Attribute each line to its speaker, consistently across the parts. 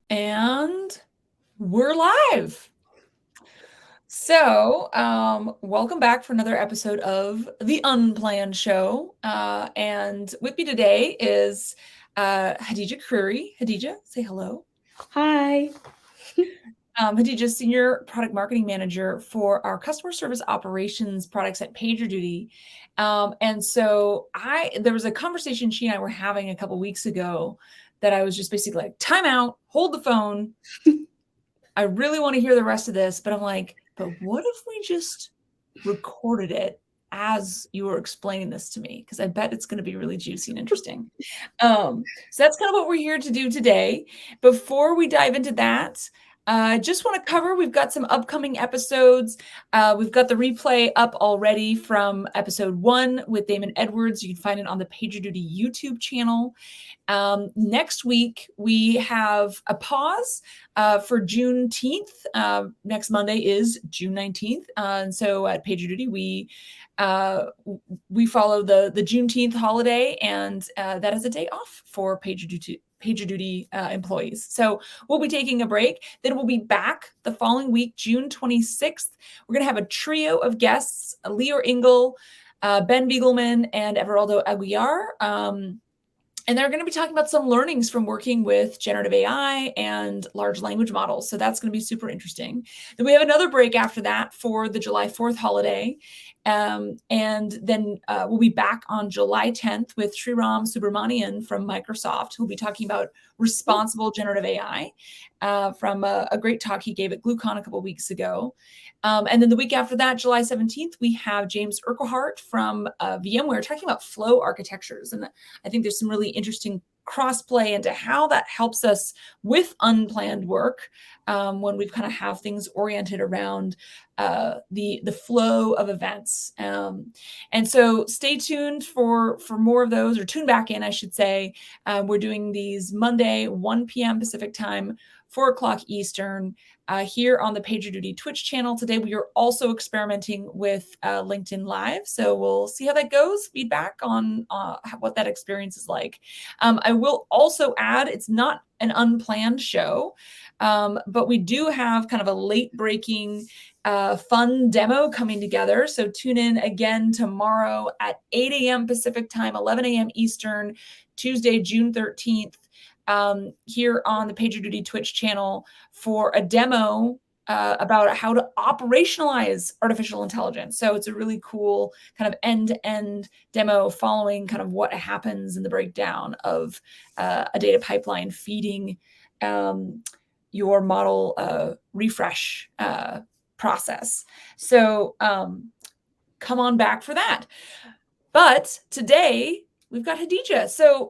Speaker 1: And we're live. So, welcome back for another episode of the Unplanned show. And with me today is Hadijah Creary. Hadijah, say hello.
Speaker 2: Hi.
Speaker 1: Hadijah, Senior Product Marketing Manager for our Customer Service Operations products at PagerDuty. And so there was a conversation she and I were having a couple weeks ago that I was just basically like, time out, hold the phone. I really want to hear the rest of this, but I'm like, but what if we just recorded it as you were explaining this to me? Because I bet it's going to be really juicy and interesting. So that's kind of what we're here to do today. Before we dive into that, I just want to cover, we've got some upcoming episodes. We've got the replay up already from episode 1 with Damon Edwards. You can find it on the PagerDuty YouTube channel. Next week, we have a pause for Juneteenth. Next Monday is June 19th. And so at PagerDuty, we follow the Juneteenth holiday, and that is a day off for PagerDuty employees. So we'll be taking a break. Then we'll be back the following week, June 26th. We're going to have a trio of guests, Leor Engel, Ben Biegelman, and Everaldo Aguiar. And they're going to be talking about some learnings from working with generative AI and large language models. So that's going to be super interesting. Then we have another break after that for the July 4th holiday. And then we'll be back on July 10th with Sriram Subramanian from Microsoft, who'll be talking about responsible generative AI from a great talk he gave at GlueCon a couple weeks ago. And then the week after that, July 17th, we have James Urquhart from VMware talking about flow architectures. And I think there's some really interesting crossplay into how that helps us with unplanned work when we kind of have things oriented around the flow of events. And so stay tuned for more of those, or tune back in, I should say. We're doing these Monday, 1 p.m. Pacific time, 4 o'clock Eastern, here on the PagerDuty Twitch channel. Today, we are also experimenting with LinkedIn Live. So we'll see how that goes, feedback on what that experience is like. I will also add, it's not an unplanned show, but we do have kind of a late-breaking fun demo coming together. So tune in again tomorrow at 8 a.m. Pacific time, 11 a.m. Eastern, Tuesday, June 13th. Here on the PagerDuty Twitch channel for a demo about how to operationalize artificial intelligence. So it's a really cool kind of end-to-end demo following kind of what happens in the breakdown of a data pipeline feeding your model refresh process. So come on back for that. But today we've got Hadijah. So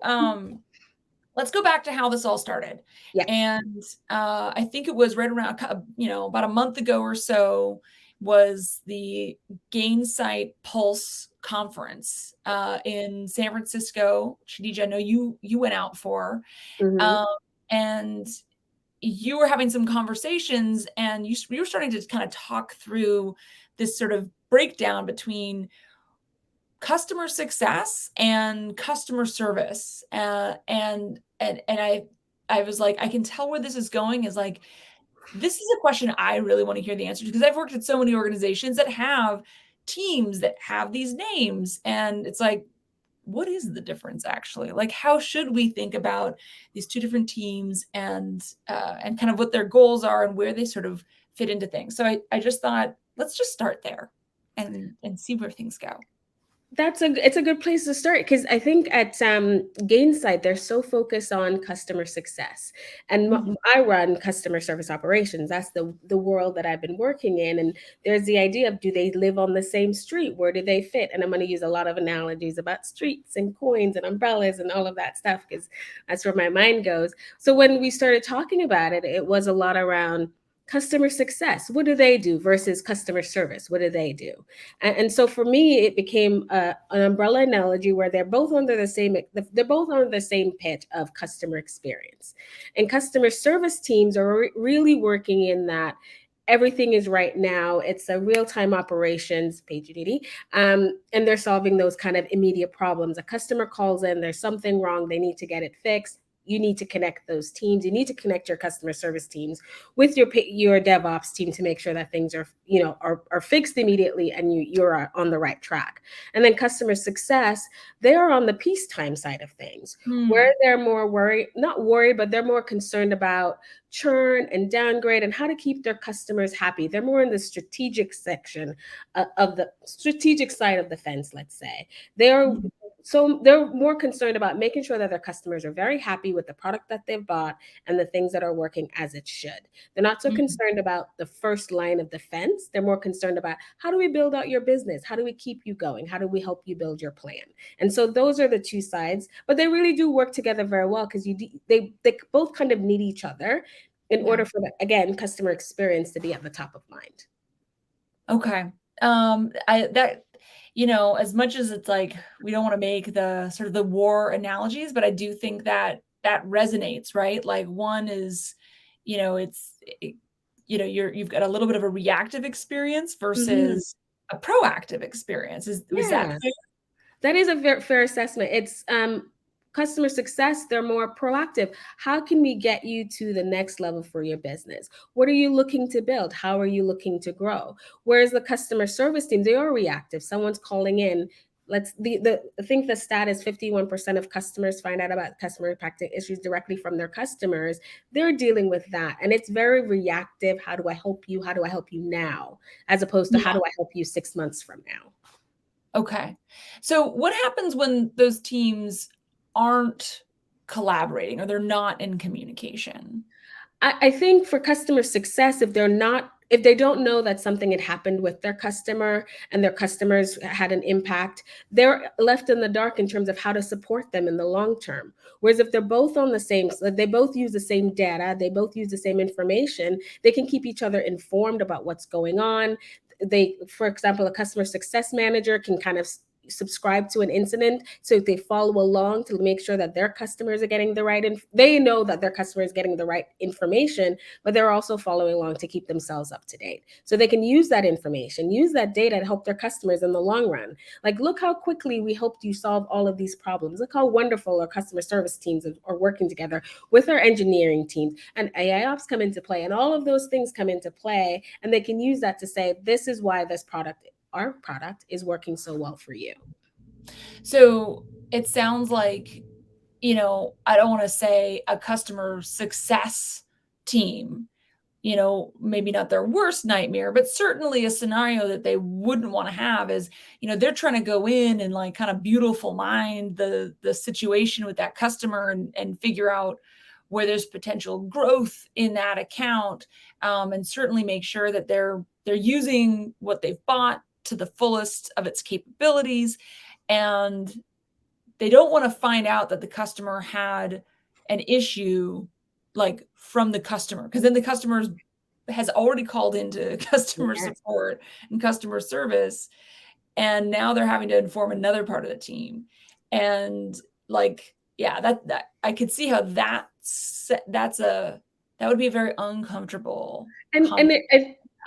Speaker 1: let's go back to how this all started.
Speaker 2: Yeah.
Speaker 1: And I think it was right around, about a month ago or so was the Gainsight Pulse conference in San Francisco. Hadijah, I know you went out for, and you were having some conversations, and you were starting to kind of talk through this sort of breakdown between customer success and customer service. And I was like, I can tell where this is going, is like, this is a question I really want to hear the answer to, because I've worked at so many organizations that have teams that have these names. And it's like, what is the difference actually? Like, how should we think about these two different teams and kind of what their goals are and where they sort of fit into things? So I just thought, let's just start there and see where things go.
Speaker 2: It's a good place to start, because I think at Gainsight they're so focused on customer success, and I run customer service operations. That's the world that I've been working in, and there's the idea of, do they live on the same street? Where do they fit? And I'm going to use a lot of analogies about streets and coins and umbrellas and all of that stuff, because that's where my mind goes. So when we started talking about it, it was a lot around customer success. What do they do versus customer service? What do they do? And so for me, it became an umbrella analogy where they're both under the same pitch of customer experience. And customer service teams are really working in that everything is right now. It's a real-time operations, PagerDuty, and they're solving those kind of immediate problems. A customer calls in, there's something wrong, they need to get it fixed. you need to connect those teams. You need to connect your customer service teams with your DevOps team to make sure that things are, are fixed immediately and you're on the right track. And then customer success, they are on the peacetime side of things, where they're more not worried, but they're more concerned about churn and downgrade and how to keep their customers happy. They're more in the strategic section of the strategic side of the fence, let's say. They're more concerned about making sure that their customers are very happy with the product that they've bought and the things that are working as it should. They're not so concerned about the first line of defense. They're more concerned about, how do we build out your business? How do we keep you going? How do we help you build your plan? And so those are the two sides, but they really do work together very well, because they both kind of need each other in order for the, again, customer experience to be at the top of mind.
Speaker 1: Okay. As much as it's like, we don't want to make the sort of the war analogies, but I do think that resonates, right? Like, one is, you've got a little bit of a reactive experience versus a proactive experience. Was that fair?
Speaker 2: That is a very fair assessment. It's customer success, they're more proactive. How can we get you to the next level for your business? What are you looking to build? How are you looking to grow? Whereas the customer service team, they are reactive. Someone's calling in. I think the stat is 51% of customers find out about customer impacting issues directly from their customers. They're dealing with that. And it's very reactive. How do I help you? How do I help you now? As opposed to how do I help you 6 months from now?
Speaker 1: Okay. So what happens when those teams aren't collaborating or they're not in communication?
Speaker 2: I think for customer success, if they don't know that something had happened with their customer and their customers had an impact, they're left in the dark in terms of how to support them in the long term. Whereas if they're both on the same, they both use the same data, they both use the same information, they can keep each other informed about what's going on. For example, a customer success manager can kind of subscribe to an incident, so they follow along to make sure that their customers are getting they know that their customer is getting the right information, but they're also following along to keep themselves up to date, so they can use that information, use that data to help their customers in the long run. Like, look how quickly we helped you solve all of these problems. Look how wonderful our customer service teams are working together with our engineering teams, and AI ops come into play, and all of those things come into play, and they can use that to say, this is why our product is working so well for you.
Speaker 1: So it sounds like, I don't want to say a customer success team, maybe not their worst nightmare, but certainly a scenario that they wouldn't want to have is, they're trying to go in and like kind of beautiful mind the situation with that customer and figure out where there's potential growth in that account, and certainly make sure that they're using what they've bought to the fullest of its capabilities. And they don't want to find out that the customer had an issue like from the customer, because then the customer has already called into customer support and customer service, and now they're having to inform another part of the team. And like, that I could see how that would be a very uncomfortable.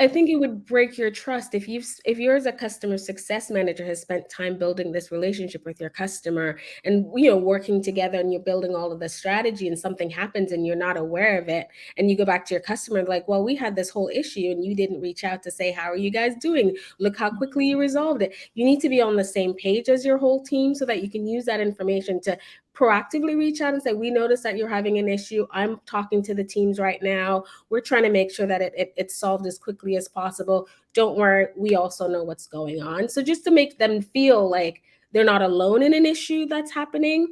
Speaker 2: I think it would break your trust if you're, as a customer success manager, has spent time building this relationship with your customer and working together, and you're building all of the strategy, and something happens and you're not aware of it, and you go back to your customer like, well, we had this whole issue and you didn't reach out to say, how are you guys doing? Look how quickly you resolved it. You need to be on the same page as your whole team so that you can use that information to proactively reach out and say, we noticed that you're having an issue. I'm talking to the teams right now. We're trying to make sure that it's solved as quickly as possible. Don't worry, we also know what's going on. So just to make them feel like they're not alone in an issue that's happening,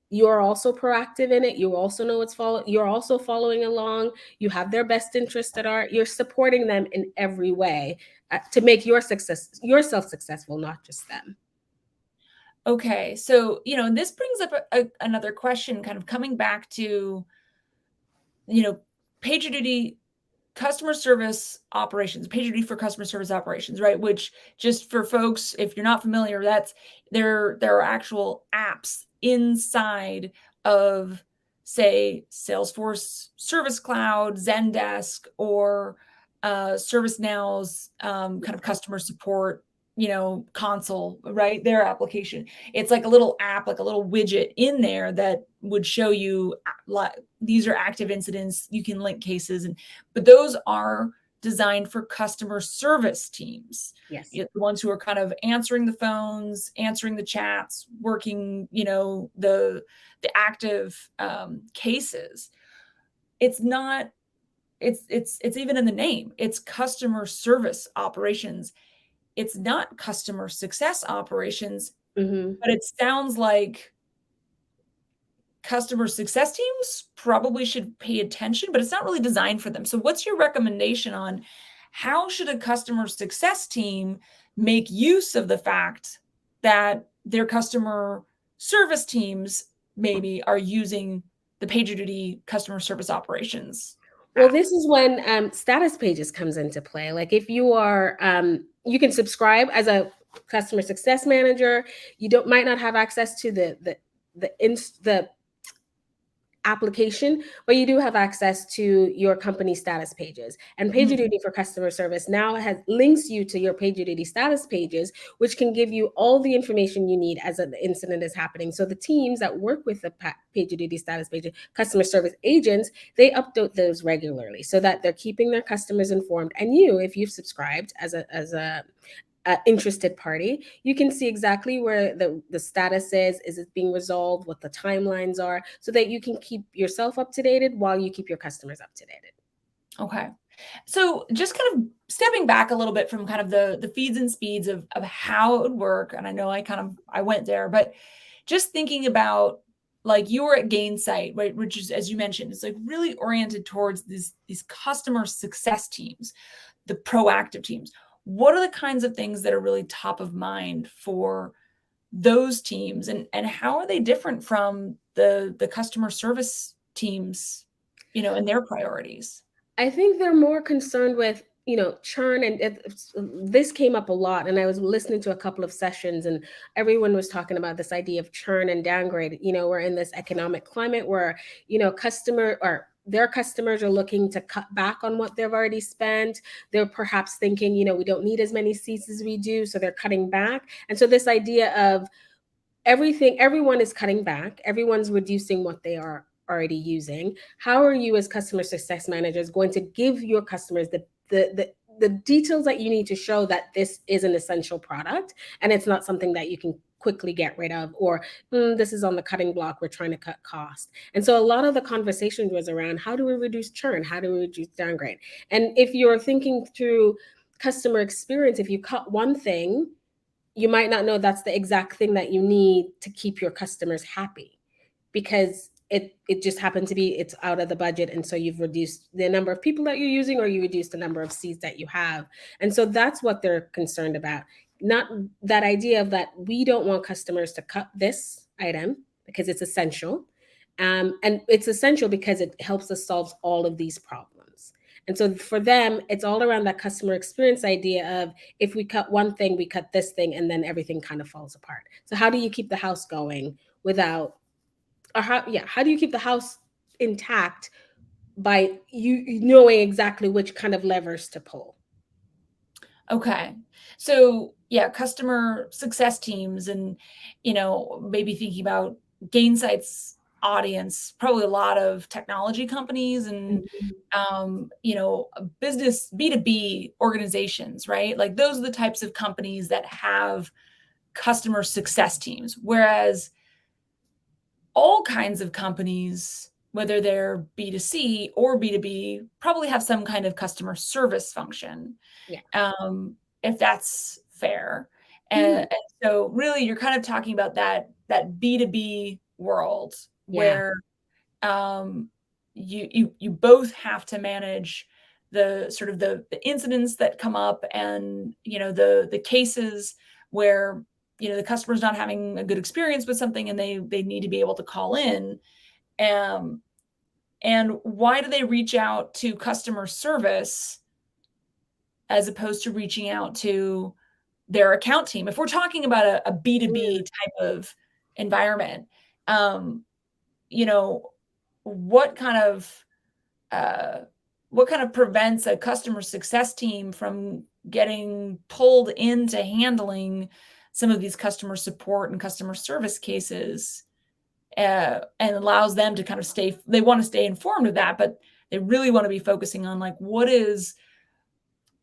Speaker 2: you're also proactive in it. You also know you're also following along. You have their best interest at heart. You're supporting them in every way to make yourself successful, not just them.
Speaker 1: Okay. So, this brings up another question, kind of coming back to, PagerDuty Customer Service Operations, PagerDuty for Customer Service Operations, right? Which, just for folks, if you're not familiar, there are actual apps inside of, say, Salesforce Service Cloud, Zendesk, or ServiceNow's kind of customer support console, right? Their application. It's like a little app, like a little widget in there that would show you these are active incidents. You can link cases, but those are designed for customer service teams.
Speaker 2: Yes.
Speaker 1: The ones who are kind of answering the phones, answering the chats, working, the active cases. It's not. It's even in the name. It's customer service operations. It's not customer success operations,
Speaker 2: Mm-hmm.
Speaker 1: but it sounds like customer success teams probably should pay attention, but it's not really designed for them. So what's your recommendation on how should a customer success team make use of the fact that their customer service teams maybe are using the PagerDuty customer service operations
Speaker 2: Well,
Speaker 1: app?
Speaker 2: this is when status pages comes into play. Like if you are, you can subscribe as a customer success manager. You might not have access to the application, but you do have access to your company status pages. And PagerDuty for customer service now links you to your PagerDuty status pages, which can give you all the information you need as an incident is happening. So the teams that work with the PagerDuty status pages, customer service agents, they update those regularly so that they're keeping their customers informed. And you, if you've subscribed as a interested party, you can see exactly where the status is it being resolved, what the timelines are, so that you can keep yourself up to date while you keep your customers up to date.
Speaker 1: Okay. So just kind of stepping back a little bit from kind of the feeds and speeds of how it would work. And I know I went there, but just thinking about like you were at Gainsight, right, which is, as you mentioned, it's like really oriented towards these customer success teams, the proactive teams. What are the kinds of things that are really top of mind for those teams, and how are they different from the customer service teams, and their priorities?
Speaker 2: I think they're more concerned with churn, and this came up a lot. And I was listening to a couple of sessions, and everyone was talking about this idea of churn and downgrade. We're in this economic climate where their customers are looking to cut back on what they've already spent. They're perhaps thinking, we don't need as many seats as we do, so they're cutting back. And so this idea of everyone is cutting back, everyone's reducing what they are already using. How are you as customer success managers going to give your customers the details that you need to show that this is an essential product and it's not something that you can quickly get rid of, or this is on the cutting block, we're trying to cut cost. And so a lot of the conversation was around, how do we reduce churn, how do we reduce downgrade? And if you're thinking through customer experience, if you cut one thing, you might not know that's the exact thing that you need to keep your customers happy, because it just happened to be it's out of the budget, and so you've reduced the number of people that you're using, or you reduce the number of seats that you have. And so that's what they're concerned about, not that idea of that we don't want customers to cut this item because it's essential, and it's essential because it helps us solve all of these problems. And so for them, it's all around that customer experience idea of, if we cut one thing, we cut this thing, and then everything kind of falls apart. So how do you keep the house going without, or how do you keep the house intact by you knowing exactly which kind of levers to pull?
Speaker 1: Okay. So yeah, customer success teams, and maybe thinking about Gainsight's audience, probably a lot of technology companies and
Speaker 2: Mhm.
Speaker 1: business B2B organizations, right? Like those are the types of companies that have customer success teams. Whereas all kinds of companies, whether they're B2C or B2B, probably have some kind of customer service function,
Speaker 2: Yeah.
Speaker 1: if that's fair.
Speaker 2: Yeah.
Speaker 1: And so really you're kind of talking about that B2B world
Speaker 2: Yeah.
Speaker 1: where you both have to manage the sort of the incidents that come up, and the cases where the customer's not having a good experience with something and they need to be able to call in. And why do they reach out to customer service as opposed to reaching out to their account team? If we're talking about a B2B type of environment, um, you know, what kind of prevents a customer success team from getting pulled into handling some of these customer support and customer service cases, and allows them to kind of they want to stay informed of that, but they really want to be focusing on like, what is,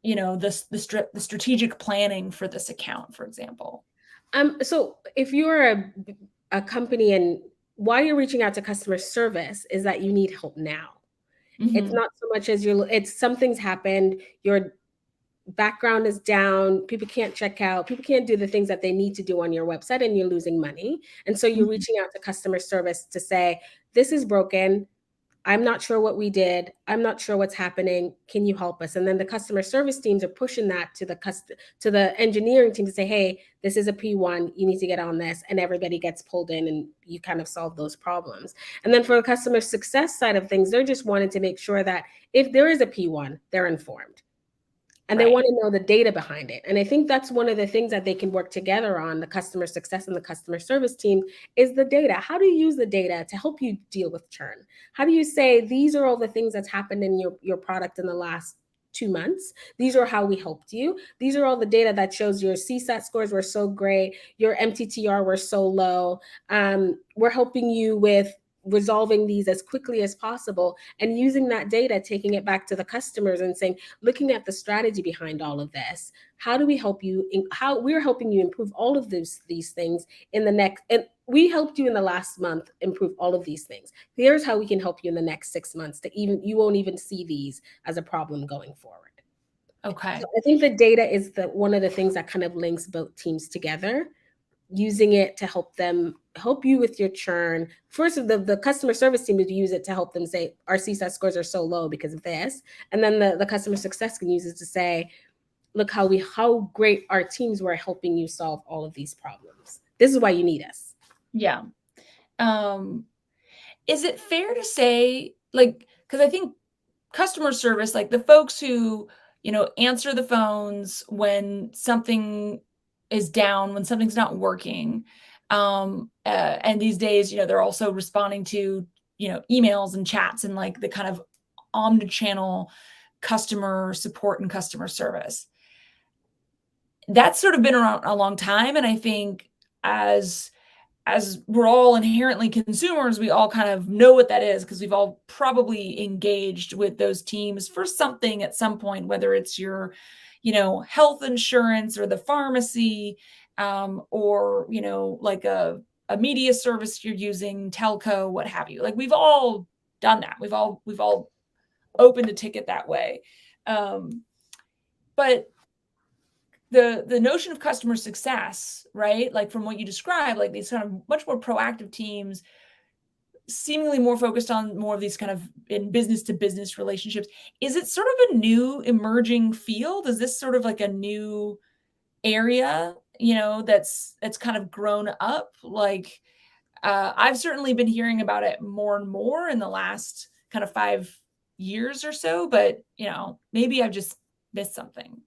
Speaker 1: the strategic planning for this account, for example.
Speaker 2: So if you're a company and why you're reaching out to customer service is that you need help now. It's
Speaker 1: Mm-hmm.
Speaker 2: not so much as it's something's happened, your background is down, people can't check out, people can't do the things that they need to do on your website, and you're losing money. And so you're
Speaker 1: Mm-hmm.
Speaker 2: reaching out to customer service to say, this is broken. I'm not sure what we did. I'm not sure what's happening. Can you help us? And then the customer service teams are pushing that to the engineering team to say, hey, this is a P1. You need to get on this. And everybody gets pulled in and you kind of solve those problems. And then for the customer success side of things, they're just wanting to make sure that if there is a P1, they're informed. And they
Speaker 1: Right.
Speaker 2: want to know the data behind it. And I think that's one of the things that they can work together on, the customer success and the customer service team, is the data. How do you use the data to help you deal with churn? How do you say, these are all the things that's happened in your product in the last 2 months? These are how we helped you. These are all the data that shows your CSAT scores were so great, your MTTR were so low. We're helping you with resolving these as quickly as possible, and using that data, taking it back to the customers and saying, looking at the strategy behind all of this, how do we help you how we're helping you improve all of these things in the next, and we helped you in the last month improve all of these things. Here's how we can help you in the next 6 months to even you won't even see these as a problem going forward. So
Speaker 1: Okay.
Speaker 2: I think the data is one of the things that kind of links both teams together, using it to help you with your churn. First, the customer service team would use it to help them say, our CSAT scores are so low because of this. And then the customer success can use it to say, look how great our teams were helping you solve all of these problems. This is why you need us.
Speaker 1: Yeah. Is it fair to say, like, because I think customer service, like the folks who, answer the phones when something is down, when something's not working, and these days, they're also responding to, emails and chats and like the kind of omnichannel customer support and customer service. That's sort of been around a long time, and I think as we're all inherently consumers, we all kind of know what that is because we've all probably engaged with those teams for something at some point, whether it's your, health insurance or the pharmacy, or, like a media service you're using, telco, what have you. Like we've all done that. We've all opened a ticket that way. But the notion of customer success, right? Like from what you described, like these kind of much more proactive teams, seemingly more focused on more of these kind of in business to business relationships. Is it sort of a new emerging field? Is this sort of like a new area, that's kind of grown up? Like I've certainly been hearing about it more and more in the last kind of 5 years or so, but maybe I've just missed something.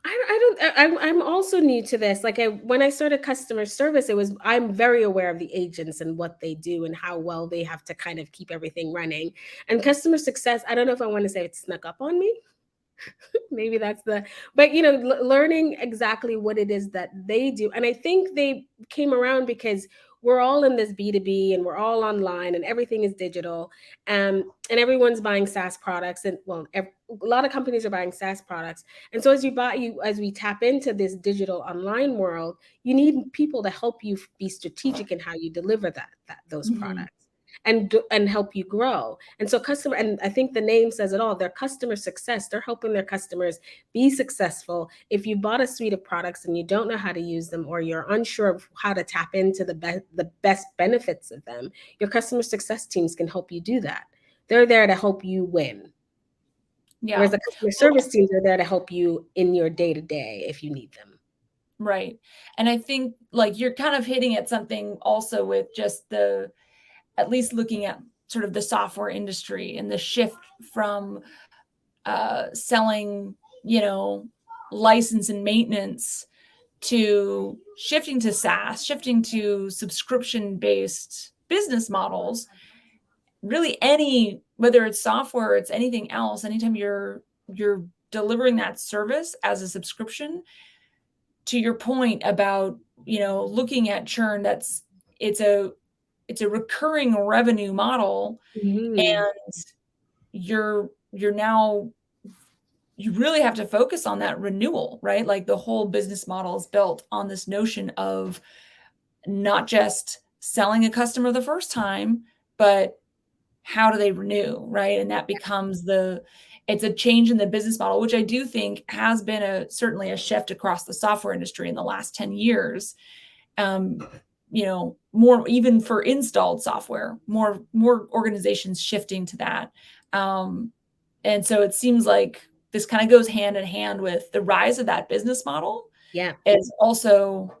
Speaker 2: I'm also new to this. Like when I started customer service, I'm very aware of the agents and what they do and how well they have to kind of keep everything running. And customer success, I don't know if I want to say it snuck up on me. Maybe that's but learning exactly what it is that they do. And I think they came around because we're all in this B2B and we're all online and everything is digital. And everyone's buying SaaS products, and well, a lot of companies are buying SaaS products. And so as we tap into this digital online world, you need people to help you be strategic in how you deliver those
Speaker 1: Mhm.
Speaker 2: products and help you grow. And so and I think the name says it all. Their customer success, they're helping their customers be successful. If you bought a suite of products and you don't know how to use them, or you're unsure of how to tap into the best benefits of them, your customer success teams can help you do that. They're there to help you win. Whereas
Speaker 1: Yeah.
Speaker 2: the customer
Speaker 1: Well,
Speaker 2: service teams are there to help you in your day-to-day if you need them.
Speaker 1: right. And I think like you're kind of hitting at something also with just at least looking at sort of the software industry and the shift from selling, license and maintenance to shifting to SaaS, shifting to subscription based business models. Really, whether it's software, or it's anything else, anytime you're delivering that service as a subscription, to your point about, looking at churn, it's a recurring revenue model,
Speaker 2: Mhm.
Speaker 1: and you really have to focus on that renewal, right? Like the whole business model is built on this notion of not just selling a customer the first time, but how do they renew, right? And that becomes it's a change in the business model, which I do think has been certainly a shift across the software industry in the last 10 years. More even for installed software, more organizations shifting to that. And so it seems like this kind of goes hand in hand with the rise of that business model.
Speaker 2: Yeah.
Speaker 1: Is also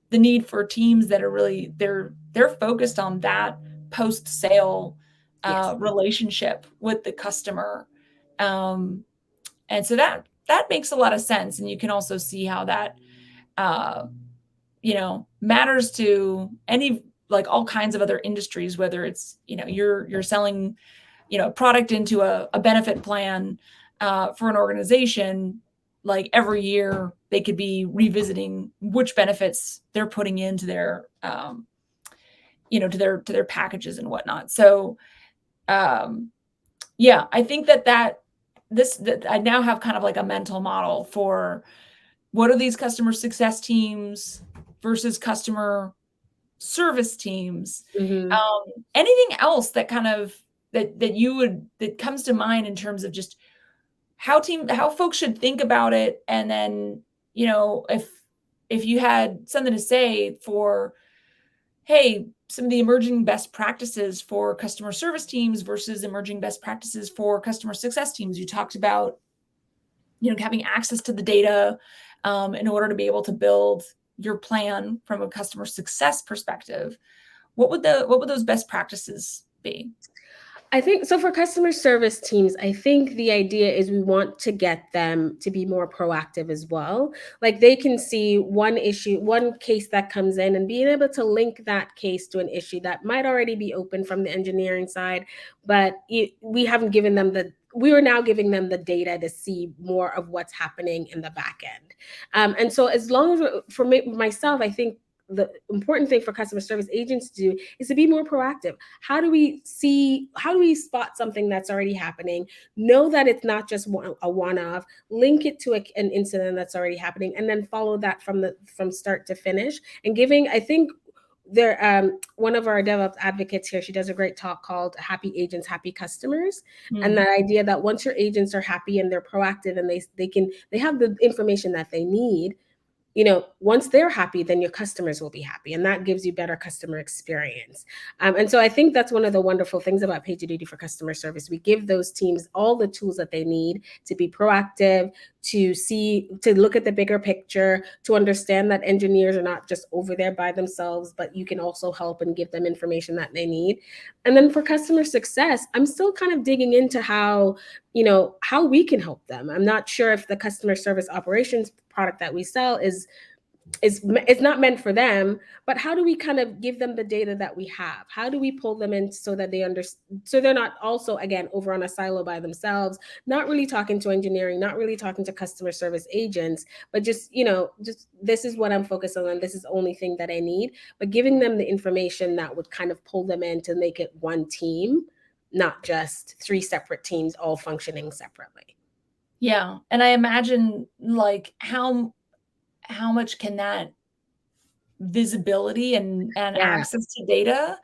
Speaker 1: the need for teams that are really they're focused on that post-sale
Speaker 2: Yes.
Speaker 1: relationship with the customer. And so that makes a lot of sense. And you can also see how that uh, matters to like all kinds of other industries, whether it's, you're selling, product into a benefit plan for an organization. Like every year they could be revisiting which benefits they're putting into their, to their packages and whatnot. So, yeah, I think that I now have kind of like a mental model for what are these customer success teams versus customer service teams.
Speaker 2: Mhm.
Speaker 1: Anything else that kind of that comes to mind in terms of just how folks should think about it, and then if you had something to say for, hey, some of the emerging best practices for customer service teams versus emerging best practices for customer success teams. You talked about having access to the data in order to be able to build your plan from a customer success perspective. What would those best practices be?
Speaker 2: I think so for customer service teams, I think the idea is we want to get them to be more proactive as well. Like they can see one issue, one case that comes in and being able to link that case to an issue that might already be open from the engineering side, but we haven't given them we are now giving them the data to see more of what's happening in the back end. And so as long as for myself, I think the important thing for customer service agents to do is to be more proactive. How do we spot something that's already happening, know that it's not just a one-off, link it to an incident that's already happening, and then follow that from start to finish? And giving, I think there one of our DevOps advocates here, she does a great talk called Happy Agents, Happy Customers. And that idea that once your agents are happy and they're proactive and they have the information that they need, once they're happy, then your customers will be happy, and that gives you better customer experience. And so I think that's one of the wonderful things about PagerDuty for Customer Service. We give those teams all the tools that they need to be proactive, to look at the bigger picture, to understand that engineers are not just over there by themselves, but you can also help and give them information that they need. And then for customer success, I'm still kind of digging into how we can help them. I'm not sure if the customer service operations product that we sell is it's not meant for them, but how do we kind of give them the data that we have? How do we pull them in so that they understand, so they're not also, again, over on a silo by themselves, not really talking to engineering, not really talking to customer service agents, but just this is what I'm focused on and this is the only thing that I need, but giving them the information that would kind of pull them in to make it one team, not just three separate teams all functioning separately.
Speaker 1: Yeah. And I imagine, like, how much can that visibility and
Speaker 2: Yeah.
Speaker 1: access to data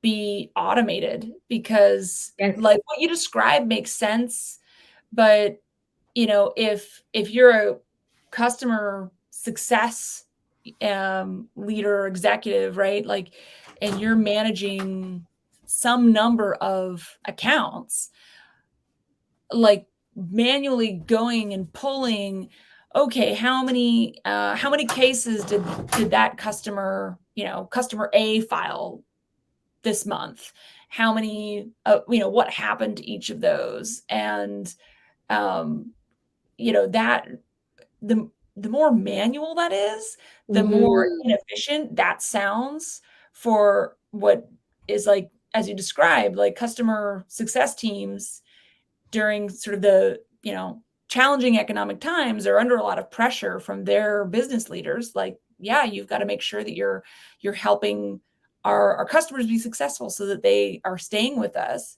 Speaker 1: be automated? Because
Speaker 2: Yes.
Speaker 1: like what you described makes sense, but if you're a customer success leader or executive, right? Like, and you're managing some number of accounts, like manually going and pulling, okay, how many cases did that customer A file this month? How many, what happened to each of those? And that the more manual that is, the more
Speaker 2: Mhm.
Speaker 1: inefficient that sounds for what is, like, as you described, like customer success teams during sort of the challenging economic times, are under a lot of pressure from their business leaders. Like, yeah, you've got to make sure that you're helping our customers be successful so that they are staying with us.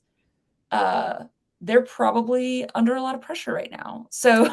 Speaker 1: They're probably under a lot of pressure right now. So,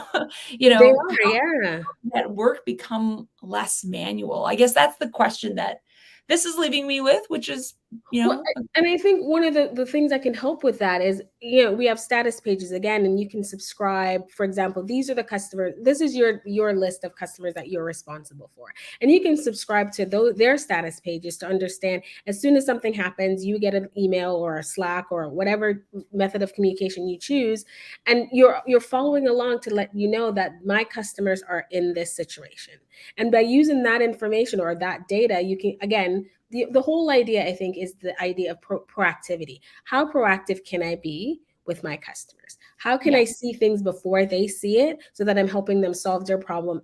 Speaker 2: They are,
Speaker 1: how
Speaker 2: yeah.
Speaker 1: that work become less manual? I guess that's the question that this is leaving me with, which is,
Speaker 2: Well, and I think one of the things that can help with that is, we have status pages again, and you can subscribe. For example, these are the customers. This is your list of customers that you're responsible for, and you can subscribe to their status pages to understand as soon as something happens, you get an email or a Slack or whatever method of communication you choose, and you're following along to let you know that my customers are in this situation. And by using that information or that data, you can, again, the whole idea, I think, is the idea of proactivity. How proactive can I be with my customers? How can I see things before they see it so that I'm helping them solve their problem,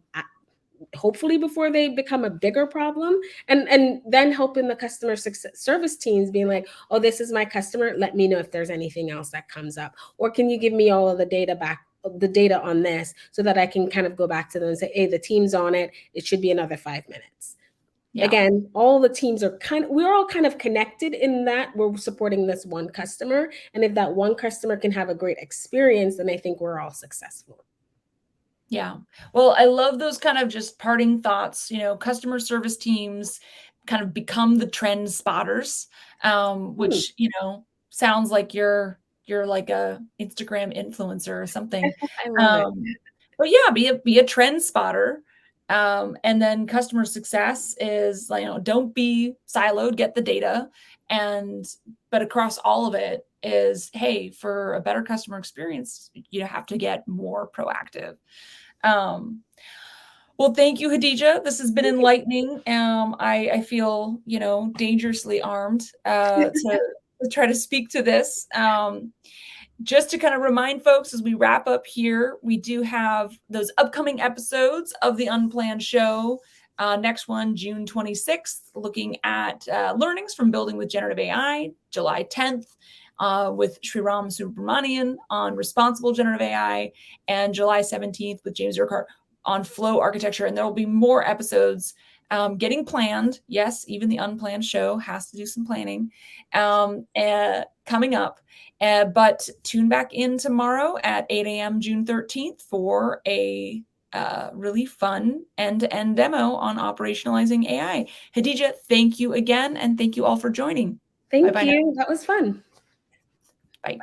Speaker 2: hopefully before they become a bigger problem? And then helping the customer service teams being like, oh, this is my customer. Let me know if there's anything else that comes up. Or can you give me all of the data on this so that I can kind of go back to them and say, hey, the team's on it. It should be another 5 minutes. Yeah. Again, all the teams are we're all kind of connected in that we're supporting this one customer. And if that one customer can have a great experience, then I think we're all successful.
Speaker 1: Yeah. Well, I love those kind of just parting thoughts. Customer service teams kind of become the trend spotters, which, sounds like you're like a Instagram influencer or something.
Speaker 2: I love it.
Speaker 1: But yeah, be a trend spotter. And then customer success is like, don't be siloed, get the data. But across all of it is, hey, for a better customer experience, you have to get more proactive. Well, thank you, Hadijah. This has been enlightening. I feel, dangerously armed to try to speak to this. Just to kind of remind folks as we wrap up here, we do have those upcoming episodes of the Unplanned show. Next one, June 26th, looking at learnings from building with generative AI. July 10th, with Sriram Subramanian on responsible generative AI. And July 17th with James Urquhart on flow architecture. And there will be more episodes getting planned. Yes, even the Unplanned show has to do some planning coming up. But tune back in tomorrow at 8 a.m. June 13th for a really fun end-to-end demo on operationalizing AI. Hadijah, thank you again, and thank you all for joining.
Speaker 2: Thank you. That was fun.
Speaker 1: Bye.